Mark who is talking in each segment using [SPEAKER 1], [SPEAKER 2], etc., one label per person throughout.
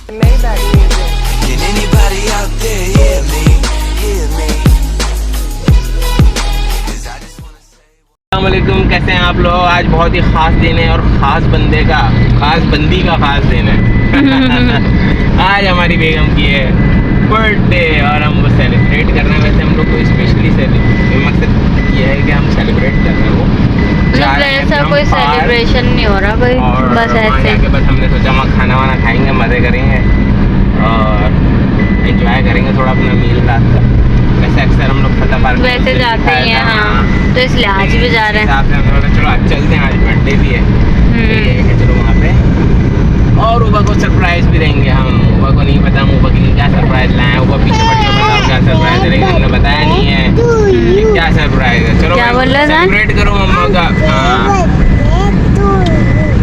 [SPEAKER 1] Can anybody out there hear me? Hear me? 'Cause I just wanna say.
[SPEAKER 2] अस्सलामुअलैकुम, कैसे हैं आप लोग। आज बहुत ही ख़ास दिन है और ख़ास बंदी का ख़ास दिन है। आज हमारी बेगम की है बर्थडे और हम वो सेलिब्रेट कर रहे हैं। वैसे हम लोग को स्पेशली मकसद ये है कि हम सेलिब्रेट कर रहे हैं वो
[SPEAKER 3] वैसा कोई सेलिब्रेशन नहीं हो रहा भाई, बस ऐसे
[SPEAKER 2] के बस हमने सोचा वहाँ खाना वाना खाएंगे, मज़े करेंगे और एंजॉय करेंगे थोड़ा अपना मील रात का। वैसे अक्सर हम लोग फतेह पार्क
[SPEAKER 3] वैसे जाते ही हैं, हाँ, तो इसलिए आज भी जा रहे हैं।
[SPEAKER 2] चलो आज चलते हैं, आज बर्थडे भी है ये है कि चलो वहाँ पे और उबा को सरप्राइज भी देंगे हम। उबा को नहीं पता हम उबा के लिए क्या सरप्राइज लाए हैं। उबा पीछे पड़ के बताओ क्या सरप्राइज है, लेकिन हमने बताया नहीं है कि क्या सरप्राइज है। चलो
[SPEAKER 3] क्या बोल रहा है?
[SPEAKER 2] सेलिब्रेट करो मम्मा का।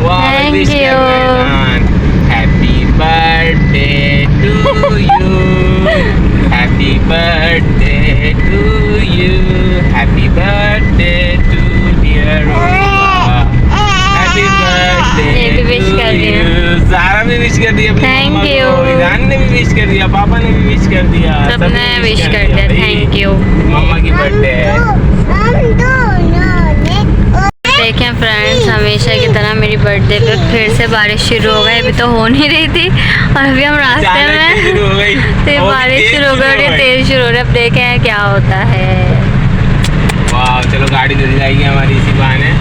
[SPEAKER 3] Thank you.
[SPEAKER 2] Happy birthday to you, happy birthday to you, happy birthday to dear happy
[SPEAKER 3] ये भी विश कर दिया।
[SPEAKER 2] सारा भी विश कर दिया।
[SPEAKER 3] Thank you.
[SPEAKER 2] ईरान ने भी विश कर दिया, पापा ने भी विश कर दिया,
[SPEAKER 3] सबने विश कर दिया। Thank you.
[SPEAKER 2] मम्मा की बर्थडे है।
[SPEAKER 3] देखें फ्रेंड्स, हमेशा की तरह मेरी बर्थडे पे फिर से बारिश शुरू हो गई। अभी तो हो नहीं रही थी और अभी हम रास्ते में तो बारिश शुरू हो गई और ये तेज शुरू हो रही है। अब देखें क्या होता है।
[SPEAKER 2] वाह, चलो गाड़ी धुल जाएगी हमारी इसी बहाने,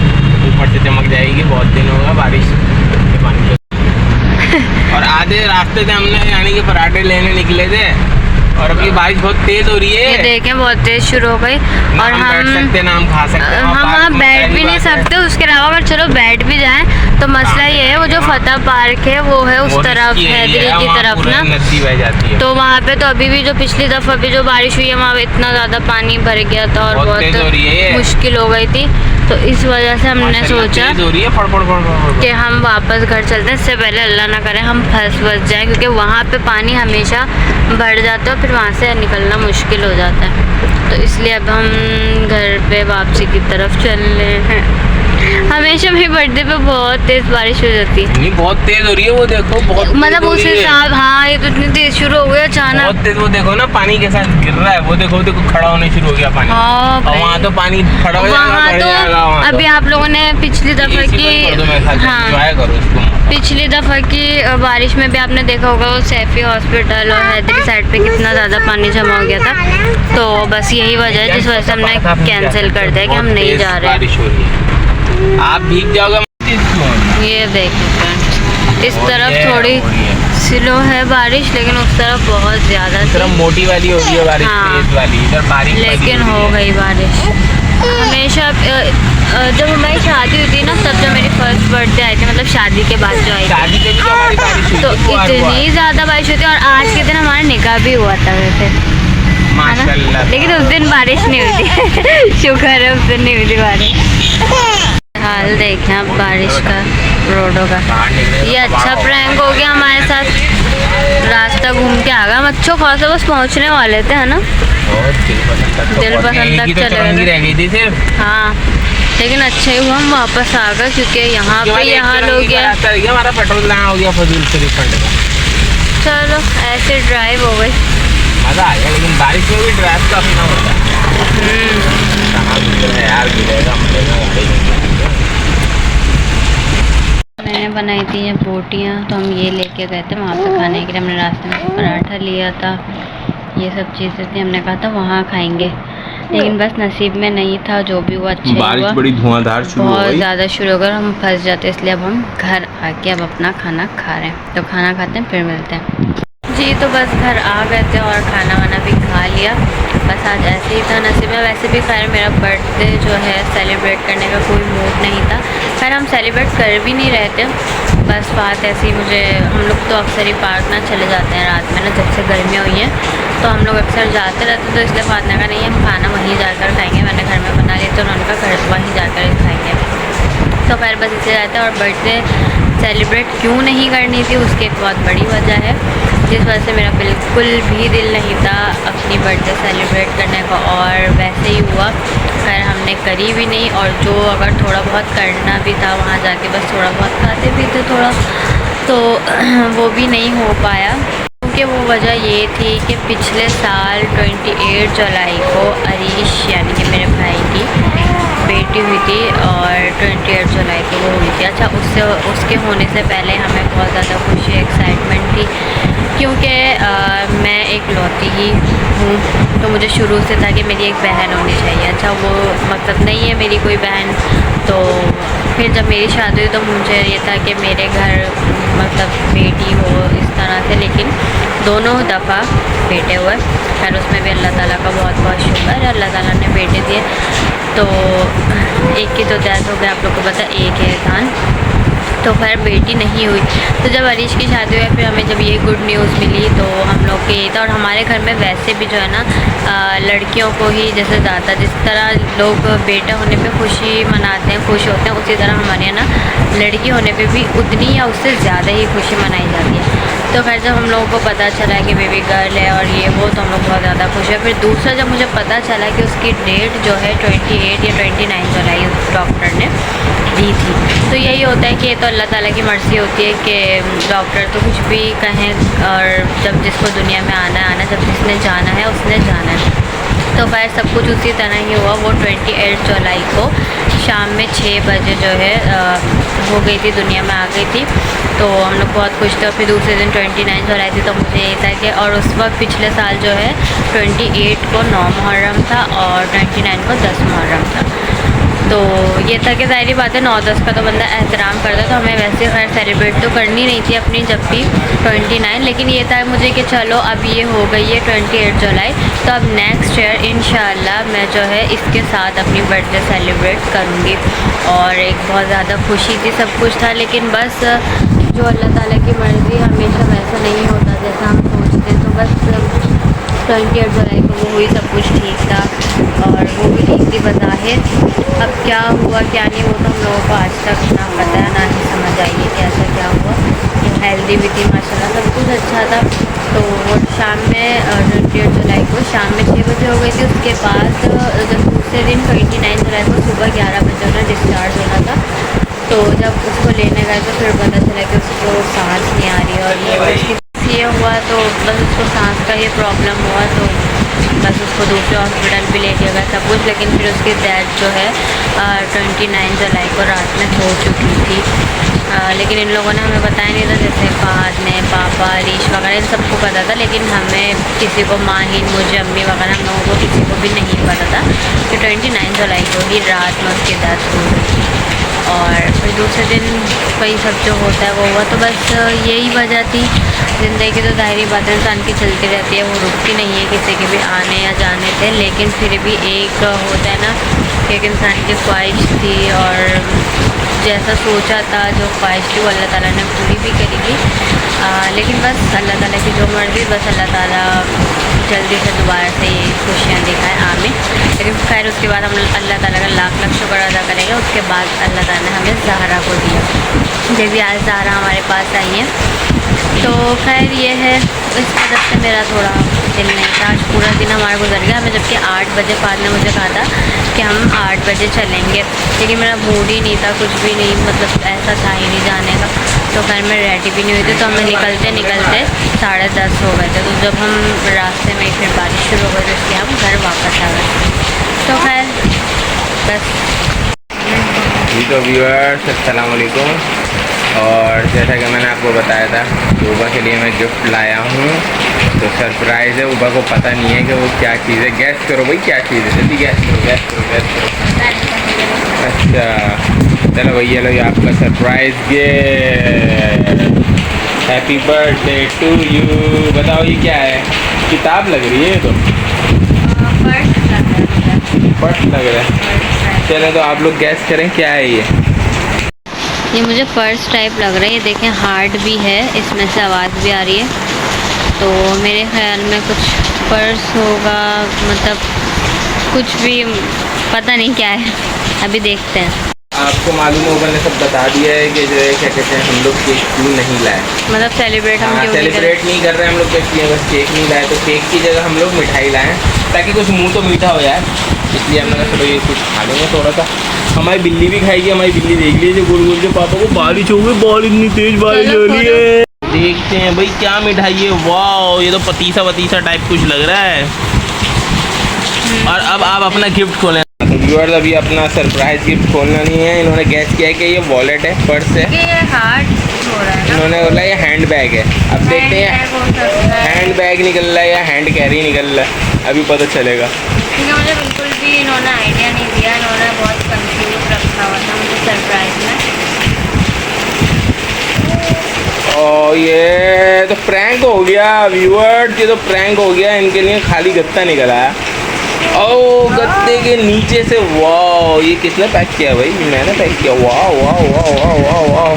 [SPEAKER 2] ऊपर से चमक जाएगी। बहुत दिन होगा बारिश के पानी और आधे रास्ते से हमने यानी कि पराठे लेने निकले थे और अभी बारिश बहुत तेज हो रही है।
[SPEAKER 3] ये देखें बहुत तेज शुरू हो गई और हम
[SPEAKER 2] बैठ सकते ना हम खा सकते हैं,
[SPEAKER 3] हम वहाँ बैठ भी नहीं सकते। उसके अलावा अगर चलो बैठ भी जाएं तो मसला ये है, वो जो फतेह पार्क है वो है उस तरफ, हैदरी की तरफ ना,
[SPEAKER 2] नदी बह जाती है।
[SPEAKER 3] तो वहाँ पे तो अभी भी जो पिछली दफ़ा भी जो बारिश हुई है वहाँ पे इतना ज़्यादा पानी भर गया था और बहुत मुश्किल हो गई थी। तो इस वजह से हमने सोचा कि हम वापस घर चलते हैं। इससे पहले अल्लाह ना करे हम फंस जाएं, क्योंकि वहाँ पे पानी हमेशा बढ़ जाता है और फिर वहाँ से निकलना मुश्किल हो जाता है। तो इसलिए अब हम घर पे वापसी की तरफ चल रहे हैं। हमेशा मेरी बर्थडे पे बहुत तेज बारिश हो जाती है।
[SPEAKER 2] नहीं, बहुत तेज हो रही है वो, देखो बहुत
[SPEAKER 3] मतलब उस हिसाब, हाँ ये तो इतनी तेज शुरू हो गई अचानक।
[SPEAKER 2] बहुत तेज, वो देखो ना पानी के साथ गिर रहा है। वो देखो खड़ा होने शुरू हो गया पानी।
[SPEAKER 3] हाँ,
[SPEAKER 2] और वहाँ तो पानी खड़ा हो जाएगा।
[SPEAKER 3] अभी आप लोगों ने पिछली दफा की, हाँ पिछली दफा की बारिश में भी आपने देखा होगा वो सैफी हॉस्पिटल और हैदरी साइड पे कितना ज़्यादा पानी जमा हो गया था। तो बस यही वजह है जिस वजह से हमने कैंसिल कर दिया कि हम नहीं जा रहे।
[SPEAKER 2] आप भीग जाओगे।
[SPEAKER 3] ये देखिए इस तरफ थोड़ी स्लो है बारिश, लेकिन उस तरफ बहुत ज़्यादा
[SPEAKER 2] तरफ मोटी वाली हो रही है बारिश, तेज वाली इधर बारिश,
[SPEAKER 3] लेकिन हो गई बारिश। हमेशा जब हमारी शादी हुई थी ना, तब जब मेरी फर्स्ट बर्थडे आई थी, मतलब शादी के बाद जो आई थी, तो इतनी ज़्यादा बारिश हुई थी। और आज के दिन हमारा निकाह भी हुआ था वैसे, माशाल्लाह, लेकिन उस दिन बारिश नहीं हुई थी। शुक्र है उस दिन नहीं हुई थी बारिश। हाल देखें आप बारिश का, रोडों का। ये अच्छा प्रैंक हो गया हमारे साथ। रास्ता घूम के आ गया हम, अच्छो खासा बस पहुंचने वाले थे, है ना, दिल पसंद तक चले गए। हाँ लेकिन अच्छा ही हुआ हम वापस आ गए, क्योंकि यहाँ पे ये हाल हो गया।
[SPEAKER 2] हमारा पेट्रोल लाना हो गया फजूल से रिफंड का।
[SPEAKER 3] चलो ऐसे ड्राइव हो गई,
[SPEAKER 2] मज़ा आ गया। लेकिन बारिश में भी ड्राइव का अपना होता है यार, गिरेगा
[SPEAKER 3] मैंने बनाई थी ये बोटियाँ, तो हम ये लेके गए थे वहाँ पे खाने के लिए। हमने रास्ते में पराठा लिया था, ये सब चीज़ें थी, हमने कहा था वहाँ खाएंगे, लेकिन बस नसीब में नहीं था। जो भी हुआ अच्छा हुआ।
[SPEAKER 2] बारिश बड़ी धुआंधार शुरू हो गई,
[SPEAKER 3] बहुत ज़्यादा शुरू हो गई, हम फंस जाते, इसलिए अब हम घर आके अब अपना खाना खा रहे हैं। तो खाना खाते हैं फिर मिलते हैं जी। तो बस घर आ गए थे और खाना वाना भी खा लिया। बस आज ऐसे ही था नसीब में। वैसे भी खैर मेरा बर्थडे जो है सेलिब्रेट करने का कोई मूड नहीं था। खैर हम सेलिब्रेट कर भी नहीं रहे थे, बस बात ऐसी, मुझे हम लोग तो अक्सर ही पार्क ना चले जाते हैं रात में ना, जब से गर्मियाँ हुई हैं तो हम लोग अक्सर जाते रहते। तो इसलिए फातना का नहीं, हम खाना वहीं जाकर खाएंगे। मैंने घर में बना लिया तो उन्होंने कहा घर वहीं जाकर खाएंगे। तो खैर बस इससे रहता है। और बर्थडे सेलिब्रेट क्यों नहीं करनी थी उसकी एक बहुत बड़ी वजह है, जिस वजह से मेरा बिल्कुल भी दिल नहीं था अपनी बर्थडे सेलिब्रेट करने का, और वैसे ही हुआ। खैर हमने करी भी नहीं, और जो अगर थोड़ा बहुत करना भी था वहाँ जाके बस थोड़ा बहुत खाते भी थे, थोड़ा तो वो भी नहीं हो पाया, क्योंकि वो वजह ये थी कि पिछले साल 28 जुलाई को अरीश यानी कि मेरे भाई की बेटी हुई थी और 28 जुलाई को वो हुई थी। अच्छा, उसके होने से पहले हमें बहुत ज़्यादा खुशी एक्साइटमेंट थी, क्योंकि मैं एक लौती ही हूँ, तो मुझे शुरू से था कि मेरी एक बहन होनी चाहिए। अच्छा, वो मतलब नहीं है मेरी कोई बहन, तो फिर जब मेरी शादी हुई तो मुझे ये था कि मेरे घर मतलब बेटी हो इस तरह से, लेकिन दोनों दफ़ा बेटे हुए। खैर उसमें भी अल्लाह ताला का बहुत बहुत शुक्र है, अल्लाह ताला ने बेटे दिए। तो एक की तो डेथ हो गया, आप लोग को पता, एक है खान, तो खैर बेटी नहीं हुई। तो जब अरीश की शादी हुई फिर हमें जब ये गुड न्यूज़ मिली तो हम लोग के ये था। और हमारे घर में वैसे भी जो है ना लड़कियों को ही जैसे ज़्यादा, जिस तरह लोग बेटा होने पे खुशी मनाते हैं, खुश होते हैं, उसी तरह हमारे यहाँ ना लड़की होने पे भी उतनी या उससे ज़्यादा ही खुशी मनाई जाती है। तो खैर जब हम लोगों को पता चला कि बेबी गर्ल है और ये वो, तो हम लोग बहुत ज़्यादा खुश है। फिर दूसरा जब मुझे पता चला कि उसकी डेट जो है 28 या 29 जुलाई उस डॉक्टर ने दी थी, तो यही होता है कि ये तो अल्लाह ताला की मर्ज़ी होती है कि डॉक्टर तो कुछ भी कहें, और जब जिसको दुनिया में आना है आना, जब जिसने जाना है उसने जाना है। तो खैर सब कुछ उसी तरह ही हुआ। वो 28 जुलाई को शाम में 6 बजे जो है हो गई थी, दुनिया में आ गई थी। तो हम लोग बहुत खुश थे। और फिर दूसरे दिन 29 जुलाई थी, तो मुझे ये था कि, और उस वक्त पिछले साल जो है 28 को 9 मुहर्रम था और 29 को 10 मुहर्रम था। तो ये था कि ज़ाहिर बात है 9-10 का तो बंदा एहतराम करता, तो हमें वैसे खैर सेलिब्रेट तो करनी नहीं थी अपनी जब भी 29, लेकिन ये था मुझे कि चलो अब ये हो गई है 28 जुलाई, तो अब नेक्स्ट ईयर इंशाल्लाह मैं जो है इसके साथ अपनी बर्थडे सेलिब्रेट करूँगी। और एक बहुत ज़्यादा खुशी थी, सब कुछ था, लेकिन बस जो अल्लाह ताला की मर्ज़ी, हमेशा वैसा नहीं होता जैसा हम सोचते हैं। तो बस 28 जुलाई को वो हुई, सब कुछ ठीक था और वो भी ठीक थी बज़ाहिर। अब क्या हुआ क्या नहीं, वो तो हम लोगों को आज तक ना पता है, ना ही समझ आई है कि ऐसा क्या हुआ। हेल्दी भी थी माशाल्लाह, सब कुछ अच्छा था। तो वो शाम में 28 जुलाई को शाम में 6 बजे हो गई थी। उसके बाद जब दूसरे दिन 29 जुलाई को सुबह 11 बजे उन्हें डिस्चार्ज होना था। तो जब उसको लेने गए तो फिर पता चला कि उसको सांस नहीं आ रही, और उसकी ये हुआ तो बस उसको सांस का ही प्रॉब्लम हुआ, तो बस उसको दूसरे हॉस्पिटल भी लेके गए सब कुछ। लेकिन फिर उसकी डेथ जो है 29 जुलाई को रात में हो चुकी थी। लेकिन इन लोगों ने हमें बताया नहीं था, जैसे फहद ने, पापा, अरीश वगैरह इन सबको पता था, लेकिन हमें किसी को, माहिन, मुझे, अम्मी वगैरह, हम लोगों को किसी को भी नहीं पता था कि 29 जुलाई को ही रात में उसकी डेथ हो गई थी। और फिर दूसरे दिन वही सब जो होता है वो हुआ। तो बस यही वजह थी। ज़िंदगी तो ज़ाहिरी बात है इंसान की चलती रहती है, वो रुकती नहीं है किसी के भी आने या जाने से। लेकिन फिर भी एक होता है ना कि एक इंसान की ख्वाहिश थी, और जैसा सोचा था, जो ख्वाहिश थी वो अल्लाह ताला ने पूरी भी करी थी। लेकिन बस अल्लाह ताला की जो मर्ज़ी, बस अल्लाह ताला जल्दी से दोबारा से ये खुशियाँ दिखाए, आमीन। लेकिन खैर उसके बाद हम अल्लाह ताला का लाख लाख शुक्र अदा करेंगे। उसके बाद अल्लाह ताला ने हमें ज़हरा को दिया, जब भी आज ज़हरा हमारे पास आई है। तो खैर ये है, इस वजह से मेरा थोड़ा दिल नहीं था। आज पूरा दिन हमारा गुजर गया। हमें जबकि 8 बजे फाद ने मुझे कहा था कि हम 8 बजे चलेंगे, लेकिन मेरा मूड ही नहीं था, कुछ भी नहीं, मतलब ऐसा था ही नहीं जाने का। तो खैर मैं रेडी भी नहीं हुई थी, तो हमें निकलते निकलते 10:30 हो गए थे। तो जब हम रास्ते में फिर बारिश शुरू हो गई तो इसलिए हम घर वापस आ गए। तो खैर बस
[SPEAKER 2] जी। तो व्यूअर्स अस्सलाम वालेकुम। और जैसा कि मैंने आपको बताया था कि उबा के लिए मैं गिफ्ट लाया हूँ, तो सरप्राइज़ है। उबा को पता नहीं है कि वो क्या चीज़ है। गैस करो भाई क्या चीज़ है, जल्दी गैस करो, गैस करो, गैस करो। अच्छा चलो भैया, लो ये आपका surprise gift. Happy birthday to you. बताओ ये क्या है? किताब लग रही है ये तो, पर्स लग रहा है। चलो तो आप लोग गैस करें क्या है ये
[SPEAKER 3] मुझे पर्स टाइप लग रहा है। ये देखें हार्ड भी है, इसमें से आवाज़ भी आ रही है। तो मेरे ख्याल में कुछ पर्स होगा, मतलब कुछ भी पता नहीं क्या है, अभी देखते हैं।
[SPEAKER 2] आपको मालूम है ऊपर ने सब बता दिया है कि जो है क्या कहते हैं, हम लोग केक क्यों नहीं लाए,
[SPEAKER 3] मतलब सेलिब्रेट हम क्यों
[SPEAKER 2] सेलिब्रेट नहीं कर रहे हैं हम लोग, इसलिए बस केक नहीं लाए। तो केक की जगह हम लोग मिठाई लाएं, ताकि कुछ मुंह तो मीठा हो जाए। इसलिए हमने कहा चलो ये कुछ खा लेंगे थोड़ा सा। हमारी बिल्ली भी खाएगी, हमारी बिल्ली देख लीजिए गोल गोल के पापा को बारिश हो गई, बाल इतनी तेज बारिश हो रही है। देखते हैं भाई क्या मिठाई है। वाह ये तो पतीसा वतीसा टाइप कुछ लग रहा है। और अब आप अपना गिफ्ट खोलें। तो व्यूअर्स अभी अपना सरप्राइज गिफ्ट खोलना नहीं है। इन्होंने गैस किया है कि ये वॉलेट है, पर्स है।
[SPEAKER 3] ये हार्ड हो रहा है ना।
[SPEAKER 2] इन्होंने बोला ये हैंड बैग है। अब देखते हैं हैंड बैग निकल रहा है या हैंड कैरी निकल रहा है, अभी पता चलेगा।
[SPEAKER 3] क्योंकि मुझे बिल्कुल भी इन्होंने आइडिया नहीं दिया, इन्होंने बहुत कंफ्यूज रखा हुआ था मुझे सरप्राइज में।
[SPEAKER 2] और ये तो प्रैंक हो गया व्यूअर्स, ये तो प्रैंक हो गया। इनके लिए खाली गत्ता निकला है। ओ गत्ते के नीचे से वाह, ये किसने पैक किया भाई? मैंने पैक किया। वाह वाह वाह वाह वाह वाह,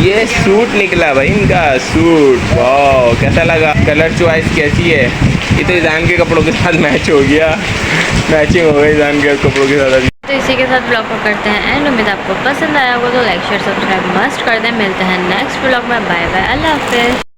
[SPEAKER 2] ये सूट निकला भाई इनका सूट। वाह कैसा लगा? कलर चॉइस कैसी है? ये तो ईजान के कपड़ों के साथ मैच हो गया, मैचिंग हो गई ईजान के कपड़ों के साथ।
[SPEAKER 3] तो इसी के साथ ब्लॉग को करते हैं एंड। उम्मीद आपको पसंद आया होगा तो लाइक शेयर सब्सक्राइब मस्ट कर दें। मिलते हैं नेक्स्ट ब्लॉग में। बाय बाय, अल्लाह हाफिज़।